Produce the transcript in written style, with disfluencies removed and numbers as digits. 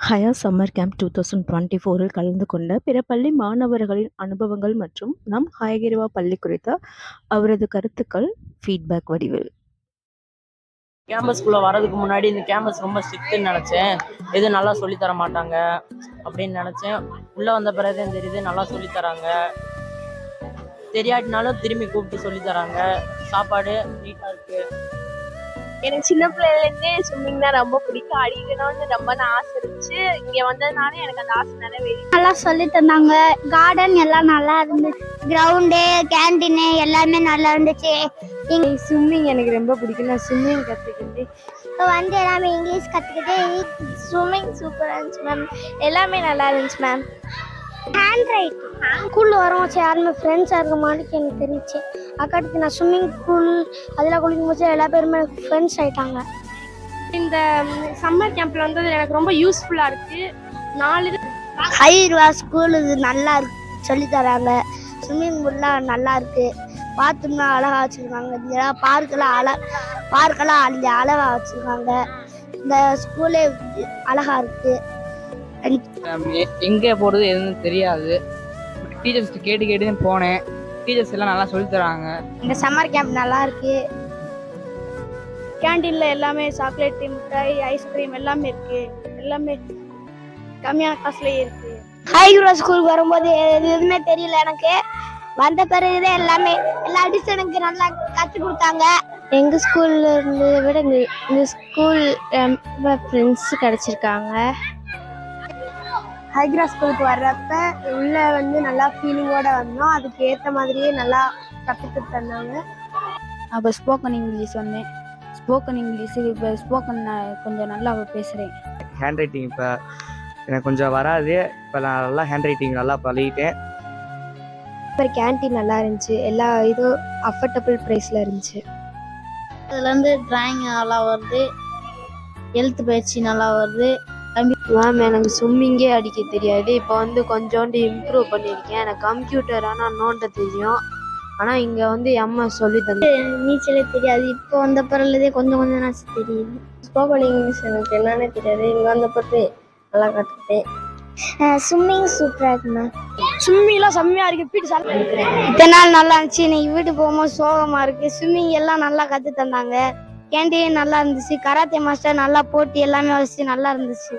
ஹயா summer camp 2024 கலந்து கொண்ட பிற பள்ளி மாணவர்களின் அனுபவங்கள் மற்றும் நம் ஹயகிரிவா பள்ளி குறித்த அவரது கருத்துக்கள் ஃபீட்பேக் வடிவில். கேம்பஸ்குள்ளே வரதுக்கு முன்னாடி இந்த கேம்பஸ் ரொம்ப ஸ்ட்ரிக்ட்டுன்னு நினச்சேன். எதுவும் நல்லா சொல்லித்தர மாட்டாங்க அப்படின்னு நினச்சேன். உள்ளே வந்த பிறகு தான் தெரியுது நல்லா சொல்லித்தராங்க. தெரியாட்டினாலும் திரும்பி கூப்பிட்டு சொல்லித்தராங்க. சாப்பாடு நீட்டாக இருக்குது. எனக்கு சின்ன பிள்ளைலேருந்தே ஸ்விம்மிங் தான் ரொம்ப பிடிக்கும். அடிக்கணும்னு ரொம்ப ஆசை இருந்துச்சு. இங்கே வந்ததுனால எனக்கு அந்த ஆசை நிறைவேறி நல்லா சொல்லி தந்தாங்க. கார்டன் எல்லாம் நல்லா இருந்துச்சு. கிரவுண்டு, கேண்டீனு எல்லாமே நல்லா இருந்துச்சு. ஸ்விம்மிங் எனக்கு ரொம்ப பிடிக்கும். நான் ஸ்விம்மிங் கற்றுக்கிட்டு இப்போ வந்து எல்லாமே இங்கிலீஷ் கற்றுக்கிட்டு ஸ்விம்மிங் சூப்பராக இருந்துச்சு மேம். எல்லாமே நல்லா இருந்துச்சு மேம். ஹேண்ட் ரைட்டிங் ஸ்கூலில் வரோம் யாருமே ஃப்ரெண்ட்ஸாக இருக்க மாதிரி எனக்கு தெரிஞ்சிச்சு. அக்கடுத்து நான் ஸ்விம்மிங் பூல் அதில் குளிக்கும் போது எல்லா பேருமே எனக்கு ஃப்ரெண்ட்ஸ் ஆகிட்டாங்க. இந்த சம்மர் கேம்பில் வந்தது எனக்கு ரொம்ப யூஸ்ஃபுல்லாக இருக்குது. 4 ஹைரூவா ஸ்கூல் இது நல்லா இருக்கு, சொல்லி தராங்க. ஸ்விம்மிங் பூல்லாம் நல்லா இருக்குது. பாத்ரூம்லாம் அழகாக வச்சுருக்காங்க. இந்த பார்க்கெல்லாம் அழகாக வச்சுருக்காங்க. இந்த ஸ்கூலே அழகாக இருக்குது. எங்கே போகிறது எதுவும் தெரியாது. டீச்சர்ஸ்ட்டு கேட்டு போனேன். டீச்சர்ஸ் எல்லாம் நல்லா சொல்லித்தராங்க. இந்த சம்மர் கேம்ப் நல்லா இருக்கு. கேண்டீனில் எல்லாமே சாக்லேட், மிட்டாய், ஐஸ்கிரீம் எல்லாமே இருக்குது. எல்லாமே கம்மியான காசுலேயே இருக்குது. ஹைரூவா ஸ்கூலுக்கு வரும்போது எதுவுமே தெரியல எனக்கு. வந்த பிறகுதான் எல்லாமே எல்லா அடிஷனுக்கு நல்லா கற்றுக் கொடுத்தாங்க. எங்கள் ஸ்கூலில் இருந்ததை விட இந்த ஸ்கூல் ஃப்ரெண்ட்ஸ் கிடச்சிருக்காங்க. ஹைகிரா ஸ்கூலுக்கு வர்றப்ப உள்ளே வந்து நல்லா ஃபீலிங்கோடு வந்தோம். அதுக்கு ஏற்ற மாதிரியே நல்லா கற்றுக்கிட்டு தந்தாங்க. அப்போ ஸ்போக்கன் இங்கிலீஷ் வந்தேன். ஸ்போக்கன் இங்கிலீஷு இப்போ ஸ்போக்கன் கொஞ்சம் நல்லா பேசுகிறேன். ஹேண்ட் ரைட்டிங் இப்போ எனக்கு கொஞ்சம் வராது. இப்போ நான் நல்லா ஹேண்ட் ரைட்டிங் நல்லா பழகிட்டேன். அப்புறம் கேண்டீன் நல்லா இருந்துச்சு. எல்லா இதுவும் அஃபோர்டபுள் ப்ரைஸில் இருந்துச்சு. அதுலேருந்து ட்ராயிங் நல்லா வருது, எழுத்து பயிற்சி நல்லா வருது. மேம் எனக்கு ஸ்விம்மிங்கே அடிக்க தெரியாது. இப்போ வந்து கொஞ்சோண்டு இம்ப்ரூவ் பண்ணியிருக்கேன். எனக்கு கம்ப்யூட்டர் ஆனால் நோண்ட தெரியும். ஆனால் இங்கே வந்து எம்எஸ் சொல்லி தந்து நீச்சலே தெரியாது. இப்போ வந்த பிறகுலேயே கொஞ்சம் நான் தெரியுது. ஸ்போக்கன் இங்கிலீஷ் எனக்கு என்னன்னே தெரியாது. இங்கே வந்த பிறகு நல்லா கற்றுக்கிட்டேன். ஸ்விம்மிங் சூப்பராக இருக்குண்ணா. ஸ்விம்மிங்லாம் செம்மையாக இருக்குது. இத்தனை நாள் நல்லா இருந்துச்சு. இன்னைக்கு வீட்டுக்கு போகும்போது சோகமாக இருக்குது. ஸ்விம்மிங் எல்லாம் நல்லா கற்று தந்தாங்க. கேண்டீன் நல்லா இருந்துச்சு. கராத்தே மாஸ்டர் நல்லா போட்டி எல்லாமே வச்சு நல்லா இருந்துச்சு.